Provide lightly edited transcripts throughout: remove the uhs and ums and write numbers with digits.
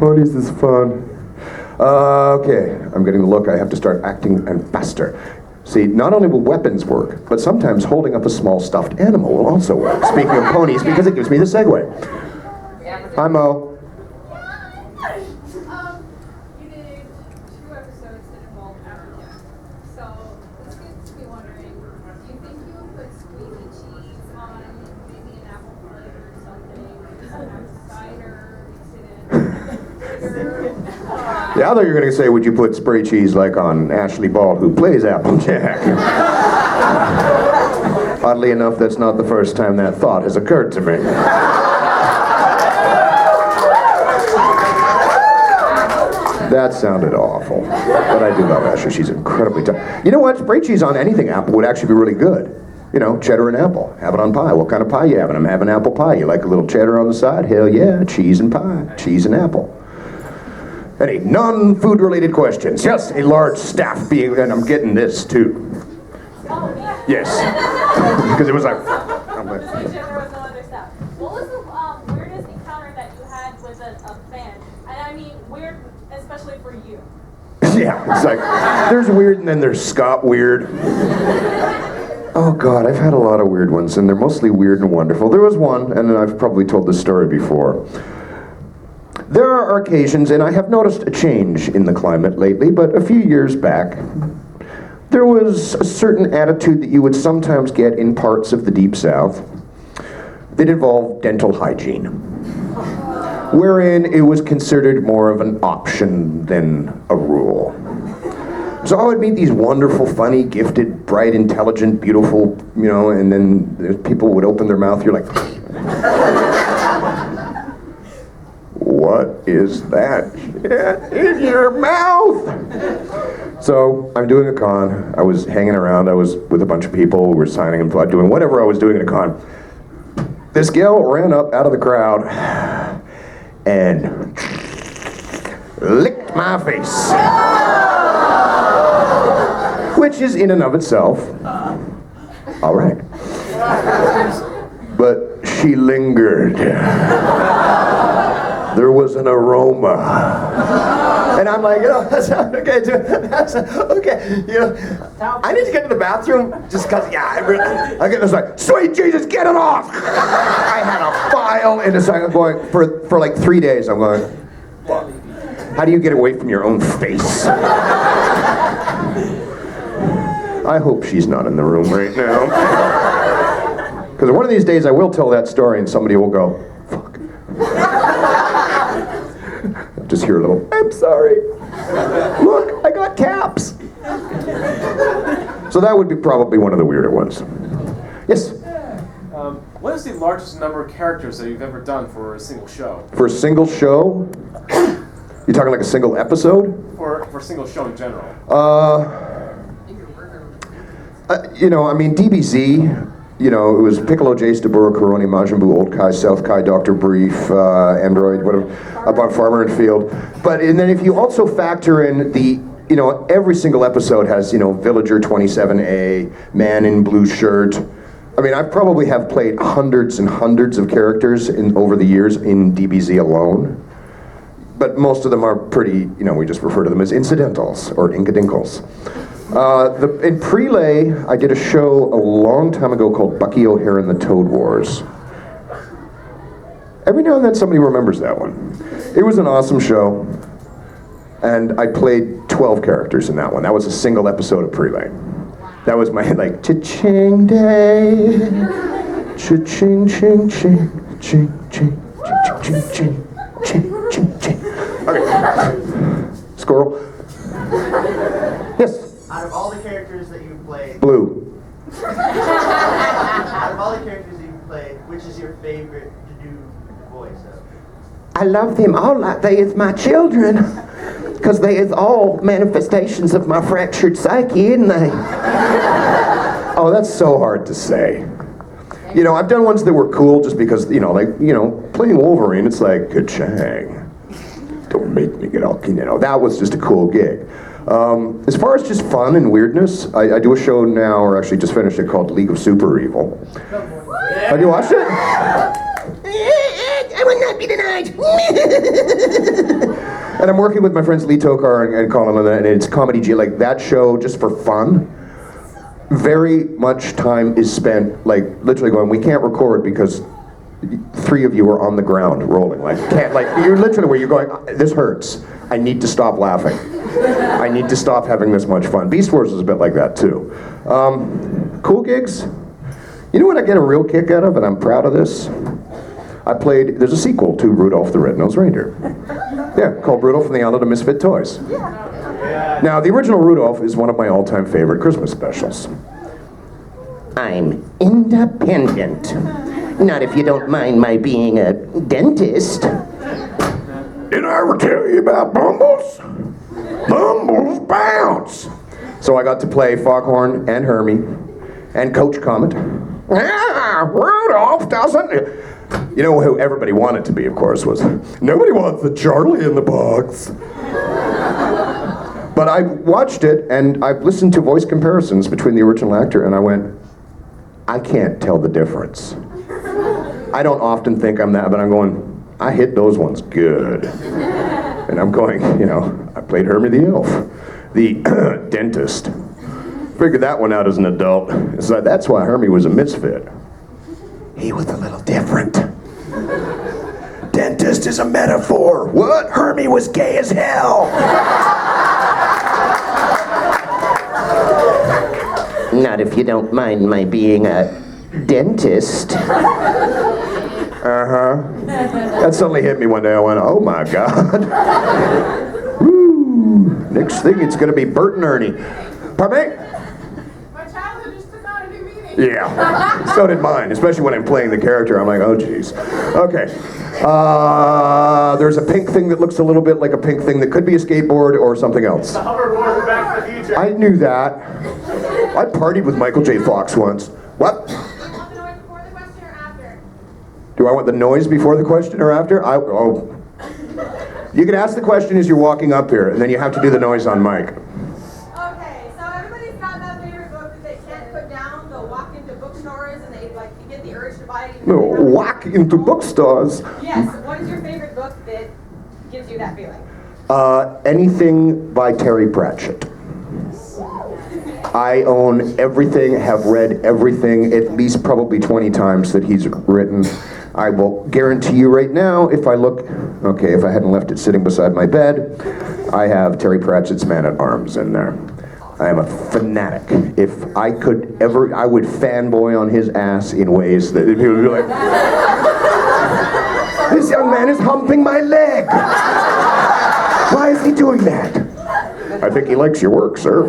Ponies is fun. Okay, I'm getting the look. I have to start acting and faster. See, not only will weapons work, but sometimes holding up a small stuffed animal will also work. Speaking of ponies, because it gives me the segue. Hi, Mo. You did 2 episodes that involved Africa. So this gets me wondering, do you think you would put squeaky cheese on maybe an apple flavor or something? Some cider, mix it in. Yeah, I thought you were going to say, would you put spray cheese like on Ashley Ball, who plays Applejack? Oddly enough, that's not the first time that thought has occurred to me. That sounded awful. But I do love Ashley. She's incredibly tough. You know what? Spray cheese on anything apple would actually be really good. You know, cheddar and apple. Have it on pie. What kind of pie you having? I'm having apple pie. You like a little cheddar on the side? Hell yeah. Cheese and pie. Cheese and apple. Any non-food related questions? Yes, a large staff being, and I'm getting this too. Yes. Because it was like... There was no other stuff. What was the weirdest encounter that you had with a fan? And I mean, weird, especially for you. Yeah, it's like, there's weird and then there's Scott weird. Oh God, I've had a lot of weird ones, and they're mostly weird and wonderful. There was one, and I've probably told this story before. There are occasions, and I have noticed a change in the climate lately, but a few years back, there was a certain attitude that you would sometimes get in parts of the Deep South that involved dental hygiene, wherein it was considered more of an option than a rule. So I would meet these wonderful, funny, gifted, bright, intelligent, beautiful, you know, and then people would open their mouth, you're like... What is that in your mouth? So I'm doing a con. I was hanging around. I was with a bunch of people. We were signing and doing whatever I was doing at a con. This gal ran up out of the crowd and licked my face, which is in and of itself all right. But she lingered. There was an aroma. And I'm like, you know, that's okay, that's okay, you know. I need to get to the bathroom just because, yeah, I get this like, sweet Jesus, get it off! I had a file in a second going, for like 3 days, I'm going, fuck. How do you get away from your own face? I hope she's not in the room right now. Because one of these days I will tell that story and somebody will go, fuck. Just hear a little, I'm sorry. Look, I got caps. So that would be probably one of the weirder ones. Yes? What is the largest number of characters that you've ever done for a single show? For a single show? You talking like a single episode? For a single show in general. You know, I mean, DBZ, you know, it was Piccolo, Jace, Dabura, Karoni, Majin Buu, Old Kai, South Kai, Dr. Brief, Android, whatever, up on Farmer and Field. And then if you also factor in the, you know, every single episode has, you know, Villager 27A, Man in Blue Shirt. I mean, I probably have played hundreds and hundreds of characters over the years in DBZ alone. But most of them are pretty, you know, we just refer to them as incidentals or inkadinkles. In Prelay, I did a show a long time ago called Bucky O'Hare and the Toad Wars. Every now and then somebody remembers that one. It was an awesome show, and I played 12 characters in that one. That was a single episode of Prelay. That was my, like, cha-ching day, cha-ching, ching, ching, ching, ching, ching, ching, ching, ching, ching, ching. Okay. Squirrel. Yes? Out of all the characters that you've played... Blue. Out of all the characters that you've played, which is your favorite to do voice of? I love them all like they is my children. Because they is all manifestations of my fractured psyche, isn't they? Oh, that's so hard to say. You know, I've done ones that were cool just because, you know, like, you know, playing Wolverine, it's like, ka-chang. Don't make me get all, you know, that was just a cool gig. As far as just fun and weirdness, I do a show now, or actually just finished it, called League of Super Evil. Have you watched it? I will not be denied. And I'm working with my friends Lee Tokar and Colin on that, and it's Comedy G, like that show just for fun. Very much time is spent, like, literally going, we can't record because 3 of you are on the ground rolling. Like, can't, like, you're literally where you're going, this hurts. I need to stop laughing. I need to stop having this much fun. Beast Wars is a bit like that, too. Cool gigs? You know what I get a real kick out of, and I'm proud of this? There's a sequel to Rudolph the Red-Nosed Reindeer. Yeah, called Rudolph and the Island of Misfit Toys. Now, the original Rudolph is one of my all-time favorite Christmas specials. I'm independent. Not if you don't mind my being a dentist. Did I ever tell you about Bumbles? Bumbles bounce! So I got to play Foghorn and Hermie and Coach Comet. Rudolph doesn't... You know who everybody wanted to be, of course, was... Nobody wants the Charlie in the box. But I watched it, and I've listened to voice comparisons between the original actor, and I went, I can't tell the difference. I don't often think I'm that, but I'm going, I hit those ones good. And I'm going, I played Hermie the Elf, the dentist. Figured that one out as an adult. So that's why Hermie was a misfit. He was a little different. Dentist is a metaphor. What? Hermie was gay as hell. Not if you don't mind my being a dentist. That suddenly hit me one day. I went, oh my God. Woo. Next thing, it's going to be Bert and Ernie. Pardon me? My childhood just took on a new meaning. Yeah. So did mine, especially when I'm playing the character. I'm like, oh geez. Okay. There's a pink thing that looks a little bit like a pink thing that could be a skateboard or something else. The hoverboard from Back to the Future. I knew that. I partied with Michael J. Fox once. What? Do you want the noise before the question or after? Do I want the noise before the question or after? You can ask the question as you're walking up here, and then you have to do the noise on mic. Okay, so everybody's got that favorite book that they can't put down. They'll walk into bookstores and they you get the urge to buy it. Walk into bookstores. Yes. What is your favorite book that gives you that feeling? Anything by Terry Pratchett. I own everything, have read everything at least probably 20 times that he's written. I will guarantee you right now, if I hadn't left it sitting beside my bed, I have Terry Pratchett's Man-at-Arms in there. I am a fanatic. If I could ever, I would fanboy on his ass in ways that people would be like, this young man is humping my leg. Why is he doing that? I think he likes your work, sir.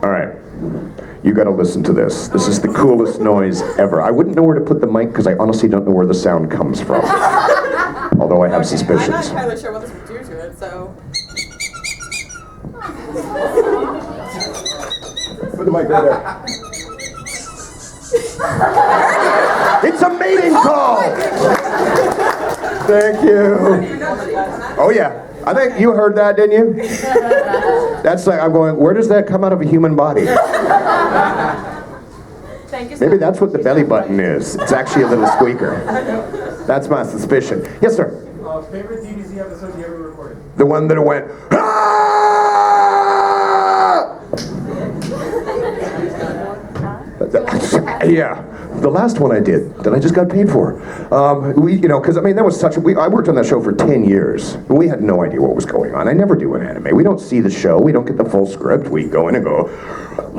All right. You gotta listen to this. This is the coolest noise ever. I wouldn't know where to put the mic because I honestly don't know where the sound comes from. Although I have suspicions. I'm not entirely sure what this would do to it, so... Put the mic right there. It's a mating call! Thank you. Oh yeah. I think you heard that, didn't you? That's like, I'm going, where does that come out of a human body? Thank you so Maybe much. that's what the belly button is. It's actually a little squeaker. That's my suspicion. Yes, sir? Favorite DBZ episode you ever recorded? The one that went, ah! Yeah, the last one I did, that I just got paid for. Because that was I worked on that show for 10 years. And we had no idea what was going on. I never do an anime. We don't see the show. We don't get the full script. We go in and go,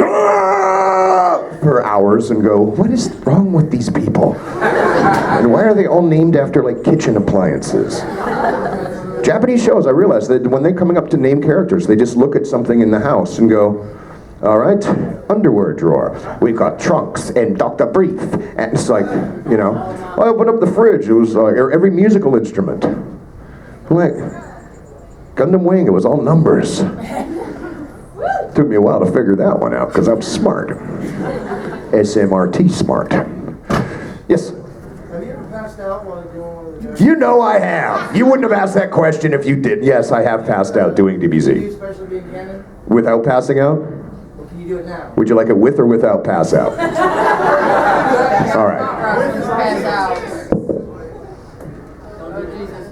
ah! For hours and go, what is wrong with these people? And why are they all named after, like, kitchen appliances? Japanese shows, I realize that when they're coming up to name characters, they just look at something in the house and go, all right, underwear drawer. We've got trunks and Dr. Brief. And it's like, I opened up the fridge. It was every musical instrument. Like, Gundam Wing, it was all numbers. Took me a while to figure that one out because I'm smart. SMRT smart. Yes? Have you ever passed out while doing one of the jokes? You know I have. You wouldn't have asked that question if you did. Yes, I have passed out doing Do you DBZ. especially being canon? Without passing out? Or can you do it now? Would you like it with or without pass out? All right. Pass out. Oh, Jesus.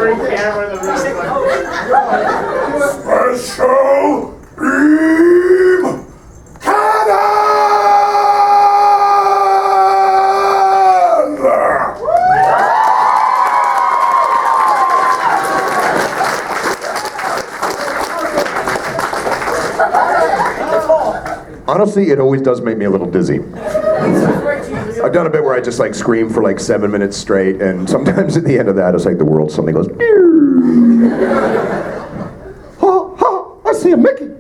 every camera in the room. Special beam Honestly, it always does make me a little dizzy. I've done a bit where I just like scream for like 7 minutes straight, and sometimes at the end of that, it's like the world suddenly goes. Ha ha! I see a Mickey.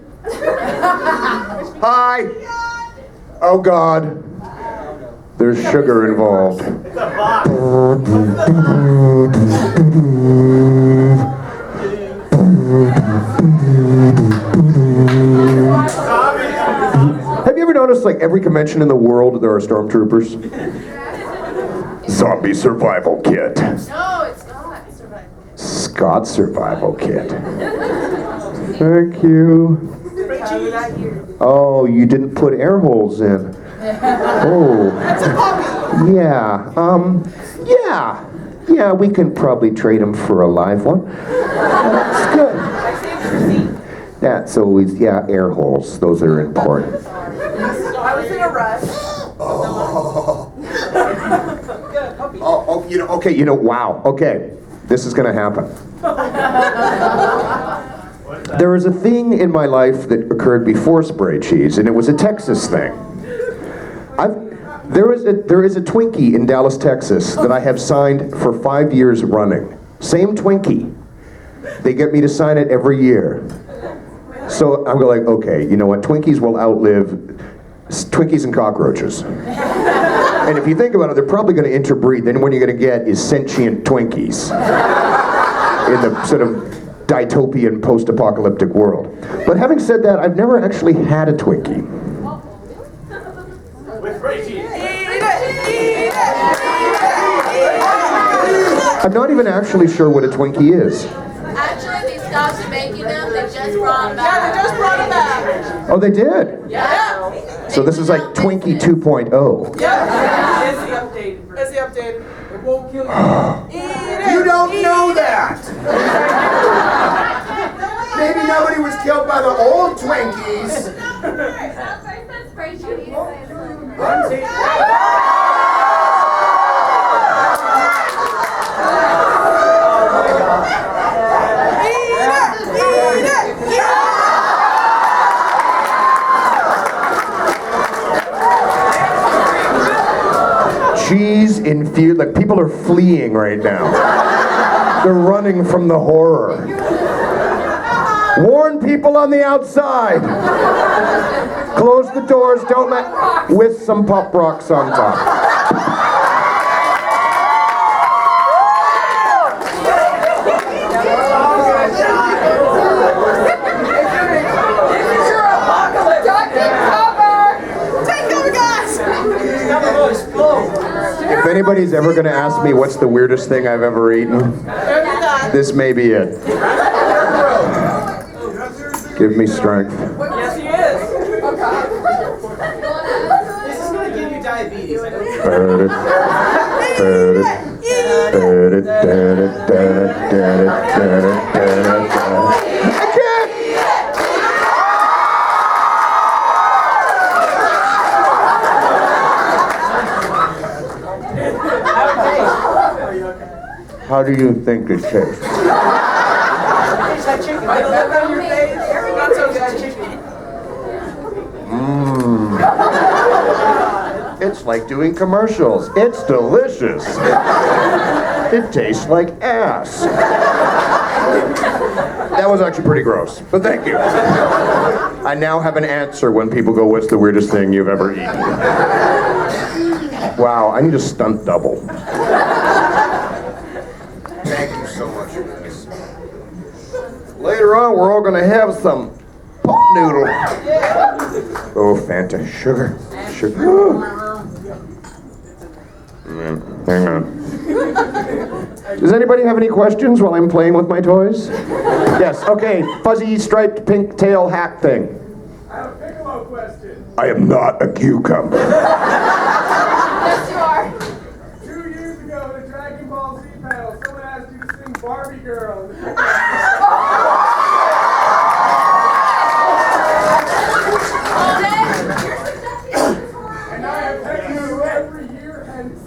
Hi. Oh God. There's sugar involved. It's a box. Have you ever noticed, like, every convention in the world, there are stormtroopers? Zombie survival kit. No, it's not. Survival. Scott survival kit. Thank you. Oh, you didn't put air holes in. Oh. Yeah. Yeah, we can probably trade him for a live one. That's good. That's always, yeah, air holes. Those are important. I was in a rush. Wow. Okay, this is gonna happen. There was a thing in my life that occurred before spray cheese, and it was a Texas thing. There is a Twinkie in Dallas, Texas that I have signed for 5 years running. Same Twinkie. They get me to sign it every year. So I'm like, okay, you know what? Twinkies will outlive Twinkies and cockroaches. And if you think about it, they're probably going to interbreed. Then what you're going to get is sentient Twinkies in the sort of dystopian post-apocalyptic world. But having said that, I've never actually had a Twinkie. With spray cheese. I'm not even actually sure what a Twinkie is. Actually, they stopped making them. They just brought them back. Yeah, they just brought it back. Oh, they did? Yeah. So this is like Twinkie 2.0. Yeah. It's the update. It's the update. It won't kill you. You don't know that! Maybe nobody was killed by the old Twinkies. Cheese infused, like people are fleeing right now. They're running from the horror. Warn people on the outside. Close the doors, don't let, with some pop rocks on top. If anybody's ever going to ask me what's the weirdest thing I've ever eaten, this may be it. Give me strength. Yes, he is. This is going to give you diabetes. How do you think it tastes? It's like doing commercials. It's delicious. It tastes like ass. That was actually pretty gross, but thank you. I now have an answer when people go, what's the weirdest thing you've ever eaten? Wow, I need a stunt double. Thank you so much, you guys. Later on, we're all going to have some pop noodle. Oh, Fanta. Sugar. Hang on. Does anybody have any questions while I'm playing with my toys? Yes, okay. Fuzzy, striped, pink tail hat thing. I have a piccolo question. I am not a cucumber. Yes, you are. 2 years ago in a Dragon Ball Z panel, someone asked you to sing Barbie Barbie girl. And I have had you every year hence.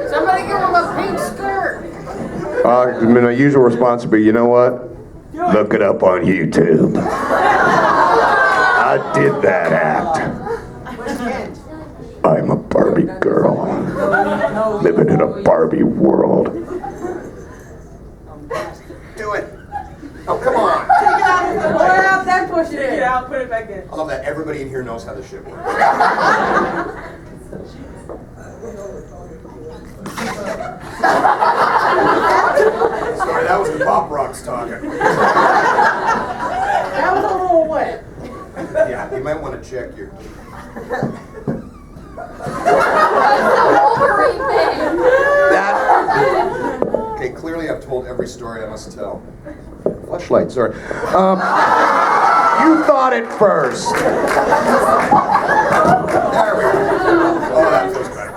Somebody give him a pink skirt. My usual response would be, you know what? Look it up on YouTube. I did that act. I'm a Barbie girl, living in a Barbie world. Do it. Oh, come on. Take it out. Pull it out, then push it Take it in. out, put it back in. I love that everybody in here knows how this shit works. Sorry, that was the Pop Rocks talking. That was a little wet. Yeah, you might want to check your... Wolverine thing. That... Okay, clearly I've told every story I must tell. Flashlight, sorry. You thought it first. There we go. Oh, that feels better.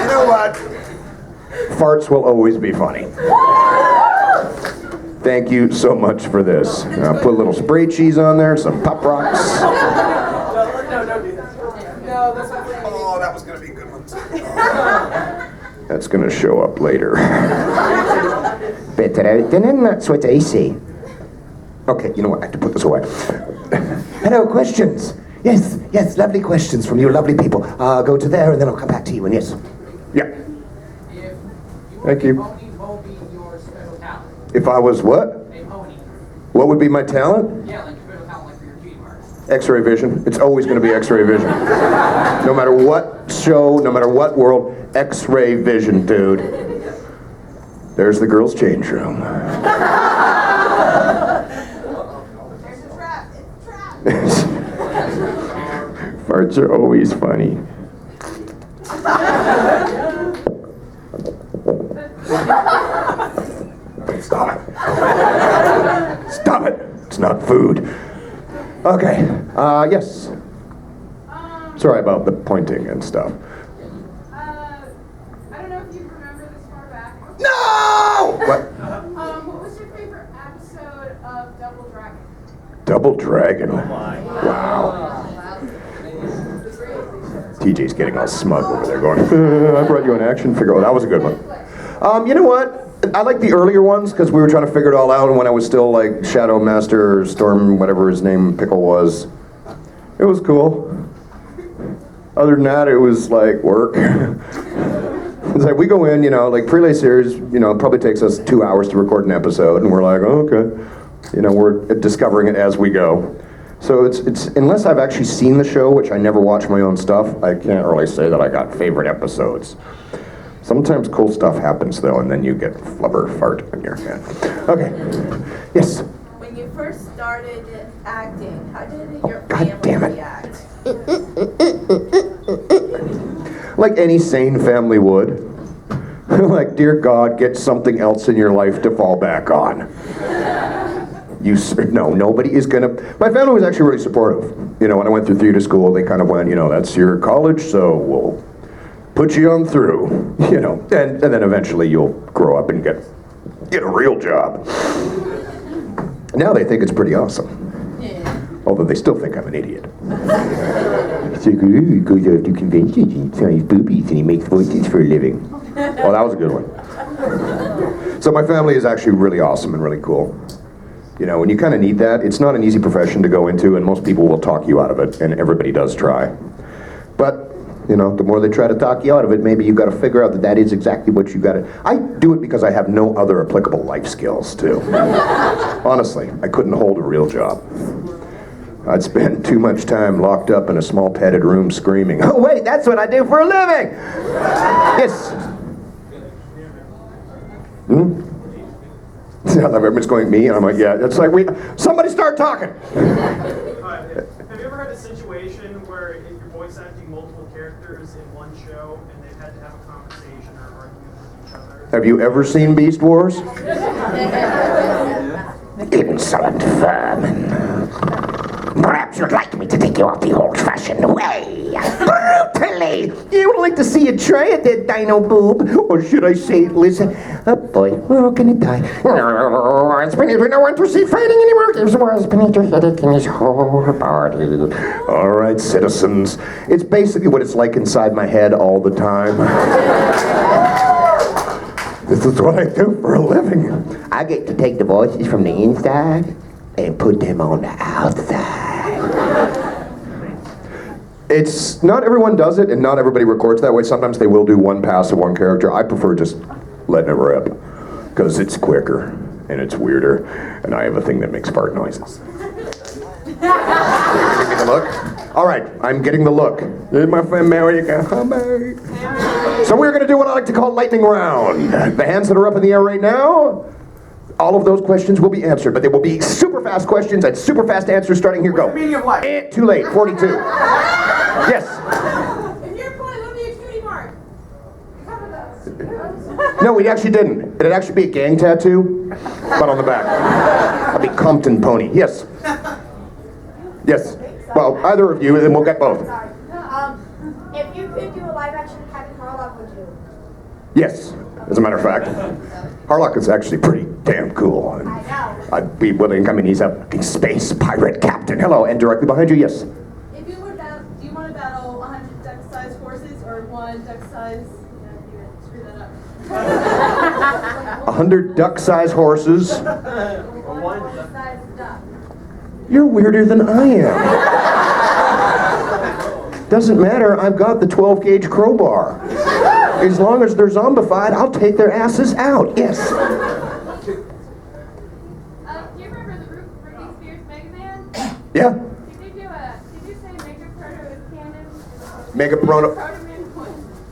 You know what? Farts will always be funny. Thank you so much for this. Put a little spray cheese on there, some Pop Rocks. No, don't do that. No, that's not for Oh, that was going to be a good one. That's gonna show up later. Better out than in, that's what I say. Okay, you know what? I have to put this away. Hello, questions? Yes, yes, lovely questions from you lovely people. Go to there and then I'll come back to you, and yes. Yeah. Thank you. Pony will be your special talent. If I was what? A pony. What would be my talent? Yeah, like special talent, like for your cutie marks. X-ray vision. It's always going to be X-ray vision. No matter what show, no matter what world, X-ray vision, dude. There's the girls' change room. There's a trap. It's a trap. Farts are always funny. Stop it. Stop it. It's not food. Okay. Yes. Sorry about the pointing and stuff. I don't know if you remember this far back. No! What? What was your favorite episode of Double Dragon? Double Dragon. Wow. TJ's getting all smug over there going, I brought you an action figure. Oh, that was a good one. You know what? I like the earlier ones because we were trying to figure it all out, and when I was still like Shadow Master, or Storm, whatever his name, Pickle was. It was cool. Other than that, it was like work. It's like we go in, you know, like Prelay series, you know, it probably takes us 2 hours to record an episode, and we're like, oh, okay. You know, we're discovering it as we go. So it's unless I've actually seen the show, which I never watch my own stuff, I can't really say that I got favorite episodes. Sometimes cool stuff happens though, and then you get flubber fart on your head. Okay. Yes. When you first started acting, how did your God damn family it. react? Like any sane family would. Like, dear God, get something else in your life to fall back on. No, nobody is gonna. My family was actually really supportive. You know, when I went through theater school, they kind of went, you know, that's your college, so we'll put you on through. You know, and then eventually you'll grow up and get a real job. Now they think it's pretty awesome. Yeah. Although they still think I'm an idiot. It's like, ooh, he goes out to conventions and he signs boobies and he makes voices for a living. Oh, that was a good one. So my family is actually really awesome and really cool. You know, and you kind of need that. It's not an easy profession to go into, and most people will talk you out of it, and everybody does try. But, you know, the more they try to talk you out of it, maybe you've got to figure out that that is exactly what you got to... I do it because I have no other applicable life skills, too. Honestly, I couldn't hold a real job. I'd spend too much time locked up in a small padded room screaming, oh wait, that's what I do for a living! Yes? Hmm? Everyone's going, me? And I'm like, yeah. It's like, somebody start talking! Have you ever had a situation where you're voice acting multiple characters in one show and they've had to have a conversation or argument with each other? Have you ever seen Beast Wars? Insolent vermin. Perhaps you'd like me to take you out the old-fashioned way. Brutal! utterly. You would like to see you try it, that dino boob. Or should I say, listen, oh boy, we're all gonna die. No, Spinator, no one to see fighting anymore. Gives more Spinator headache in his whole body. All right, citizens. It's basically what it's like inside my head all the time. This is what I do for a living. I get to take the voices from the inside and put them on the outside. It's not everyone does it, and not everybody records that way. Sometimes they will do one pass of one character. I prefer just letting it rip, because it's quicker and it's weirder, and I have a thing that makes fart noises. You give me the look? All right, I'm getting the look. My friend Mary, so we're going to do what I like to call lightning round. The hands that are up in the air right now, all of those questions will be answered, but they will be super fast questions and super fast answers starting here. Go. Meaning of life. Too late, 42. Yes. If you're going, let me a cutie mark. No, we actually didn't. It'd actually be a gang tattoo, but on the back. I'd be Compton Pony. Yes. Yes. Well, either of you, and then we'll get both. If you could do a live action Captain Harlock, would you? Yes, as a matter of fact. Harlock is actually pretty damn cool. And I know. I'd be willing, I mean, he's a fucking space pirate captain. Hello, and directly behind you, yes. If you would battle, do you want to battle 100 duck-sized horses or one duck-sized? Screw that up. 100 duck-sized horses. One horse-sized duck. You're weirder than I am. Doesn't matter, I've got the 12-gauge crowbar. As long as they're zombified, I'll take their asses out, yes. Do you remember the Britney Spears Mega Man? Yeah. Did you say Mega Proto is canon? Mega Proto.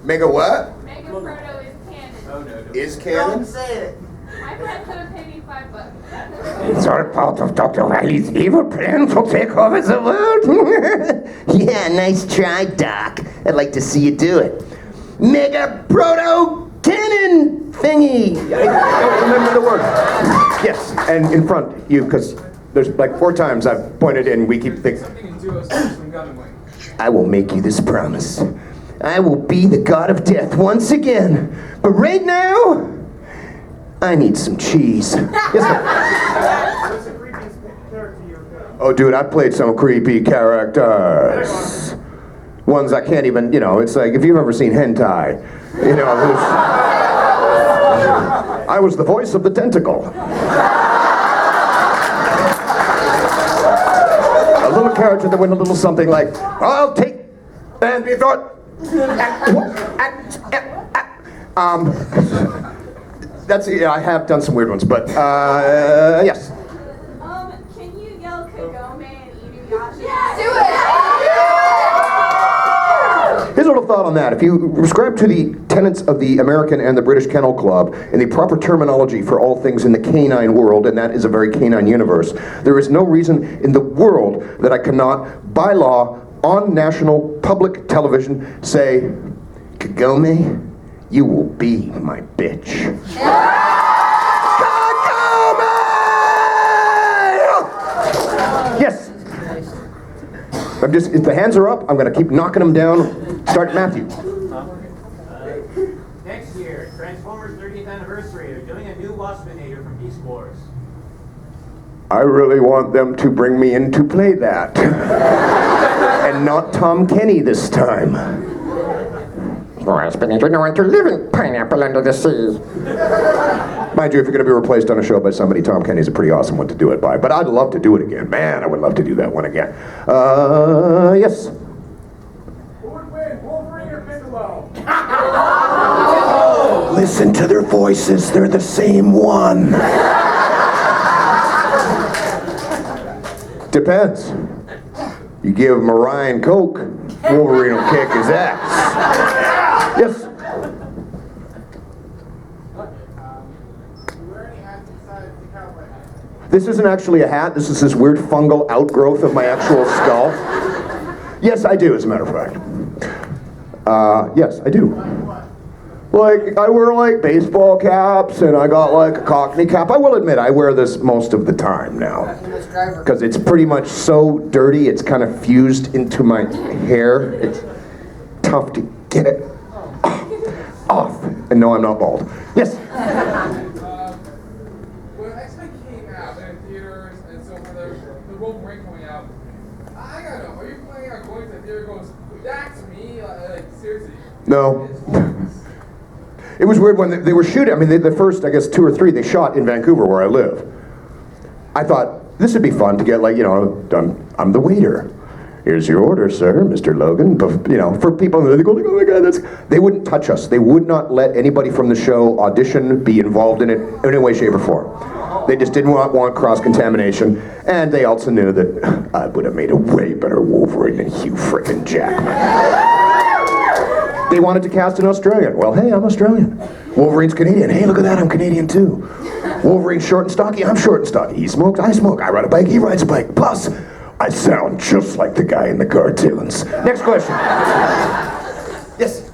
Mega what? Mega Proto is canon. Oh, no. Is Don't canon? say it. My friend could have paid me $5. It's all part of Dr. Riley's evil plan to take over the world. Yeah, nice try, Doc. I'd like to see you do it. Mega Proto Cannon thingy. I don't remember the word. Yes, and in front, you, because there's like 4 times I've pointed in, we keep thinking. Something in 206 from Gun and Wing. I will make you this promise. I will be the god of death once again. But right now, I need some cheese. Yes, sir. What's the creepiest character you've Oh, dude, I've played some creepy characters. Ones I can't even, it's like, if you've ever seen hentai, I was the voice of the tentacle. A little character that went a little something like, I'll take, and you thought, that's, I have done some weird ones, but, yes. Can you yell Kagome and Inuyasha? Yeah, do it! Here's a little thought on that. If you subscribe to the tenets of the American and the British Kennel Club and the proper terminology for all things in the canine world, and that is a very canine universe, there is no reason in the world that I cannot, by law, on national public television, say, Kagome, you will be my bitch. Kagome! Yes. If the hands are up, I'm going to keep knocking them down. Start Matthew. Next year, Transformers 30th anniversary. They're doing a new Waspinator from Beast Wars. I really want them to bring me in to play that. And not Tom Kenny this time. Waspinator, no one to live in pineapple under the sea. Mind you, if you're going to be replaced on a show by somebody, Tom Kenny's a pretty awesome one to do it by. But I'd love to do it again. Man, I would love to do that one again. Yes? Who would win, Wolverine or McNiel? Listen to their voices. They're the same one. Depends. You give him a Ryan Coke, Wolverine will kick his ass. Yes? This isn't actually a hat. This is this weird fungal outgrowth of my actual skull. Yes, I do, as a matter of fact. Yes, I do. Like, I wear like baseball caps, and I got like a Cockney cap. I will admit, I wear this most of the time now. Because it's pretty much so dirty, it's kind of fused into my hair. It's tough to get it off. And no, I'm not bald. Yes? When X-Men came out in theaters and so for the Wolverine coming out, I gotta know, are you planning on going to the theater going, that's me? Like, seriously? No. It was weird when they were shooting. I mean, the first, I guess, 2 or 3 they shot in Vancouver where I live. I thought, this would be fun to get, like, done. I'm the waiter. Here's your order, sir, Mr. Logan. For people, they go, oh my God, they wouldn't touch us. They would not let anybody from the show audition, be involved in it in any way, shape, or form. They just didn't want cross-contamination, and they also knew that I would have made a way better Wolverine than Hugh frickin' Jackman. They wanted to cast an Australian. Well, hey, I'm Australian. Wolverine's Canadian. Hey, look at that, I'm Canadian too. Wolverine's short and stocky. I'm short and stocky. He smokes, I smoke. I ride a bike, he rides a bike. Plus, I sound just like the guy in the cartoons. Next question. Yes?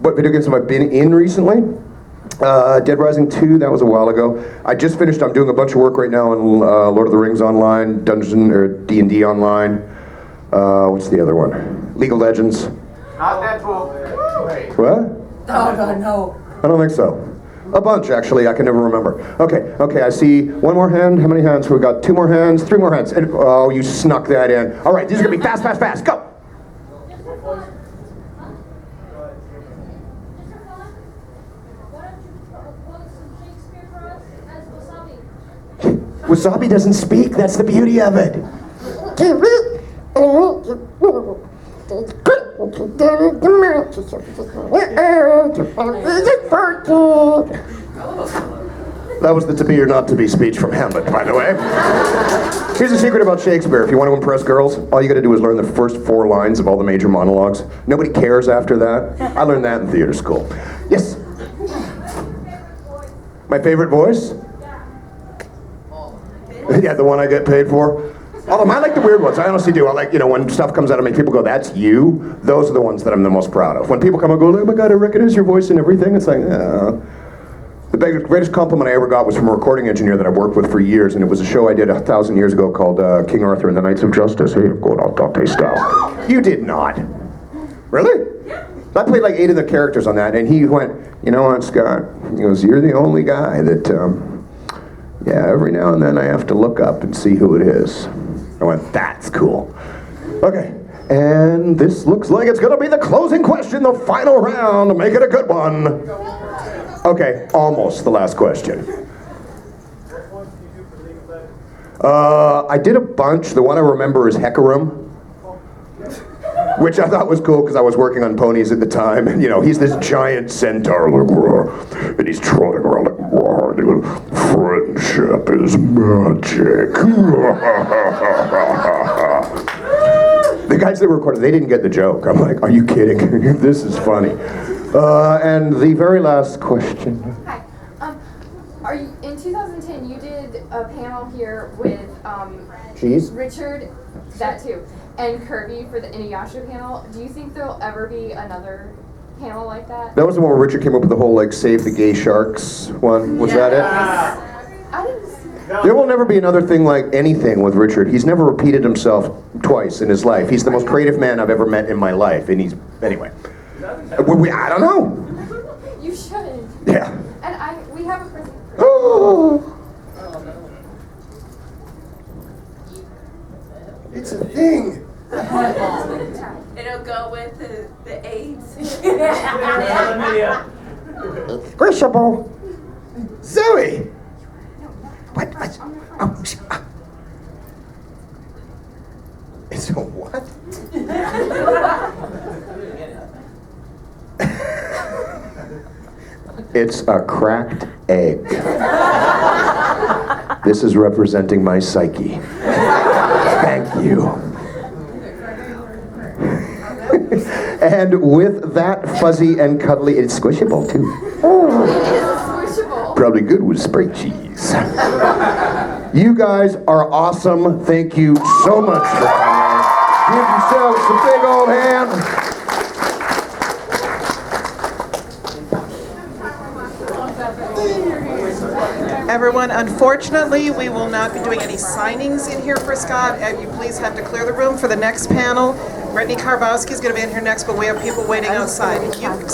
What video games have I been in recently? Dead Rising 2, that was a while ago. I just finished, I'm doing a bunch of work right now on Lord of the Rings Online, D&D Online. What's the other one? League of Legends. Not Deadpool. Wait. What? No. I don't think so. A bunch, actually. I can never remember. Okay. I see one more hand. How many hands? We got 2 more hands, 3 more hands. And, oh, you snuck that in. All right, these are gonna be fast. Go. Wasabi doesn't speak. That's the beauty of it. That was the to be or not to be speech from Hamlet, by the way. Here's a secret about Shakespeare. If you want to impress girls, all you gotta do is learn the first 4 lines of all the major monologues. Nobody cares after that. I learned that in theater school. Yes? My favorite voice? Yeah, the one I get paid for. Although I like the weird ones. I honestly do. I like, when stuff comes out of me, people go, that's you. Those are the ones that I'm the most proud of. When people come and go, oh my God, I recognize your voice and everything. It's like, The greatest compliment I ever got was from a recording engineer that I worked with for years, and it was a show I did 1,000 years ago called King Arthur and the Knights of Justice. Hey, good old Dante style. You did not. Really? I played like 8 of the characters on that, and he went, you know what, Scott? He goes, you're the only guy that, every now and then I have to look up and see who it is. I went, that's cool. Okay, and this looks like it's gonna be the closing question, the final round. Make it a good one. Okay, almost the last question. I did a bunch. The one I remember is Hecarim, which I thought was cool because I was working on ponies at the time. And, he's this giant centaur, and he's trotting around like, friendship is magic. The guys that recorded, they didn't get the joke. I'm like, are you kidding? This is funny. And the very last question. Hi. Are you in 2010? You did a panel here with Cheese? Richard, that too, and Kirby for the Inuyasha panel. Do you think there'll ever be another panel like that? That was the one where Richard came up with the whole save the gay sharks one. Was that it? I didn't see that. There will never be another thing like anything with Richard. He's never repeated himself twice in his life. He's the most creative man I've ever met in my life, and anyway. I don't know. You should. Yeah. And we have a present. Oh. It's a thing. It'll go with the AIDS. Squishable. Zoe. What? Oh. It's a what? It's a cracked egg. This is representing my psyche. Thank you. And with that fuzzy and cuddly, it's squishable too. It is squishable. Probably good with spray cheese. You guys are awesome. Thank you so much for coming. Give yourselves a big old hand. Everyone, unfortunately, we will not be doing any signings in here for Scott. You please have to clear the room for the next panel. Brittany Karbowski is going to be in here next, but we have people waiting outside. Scott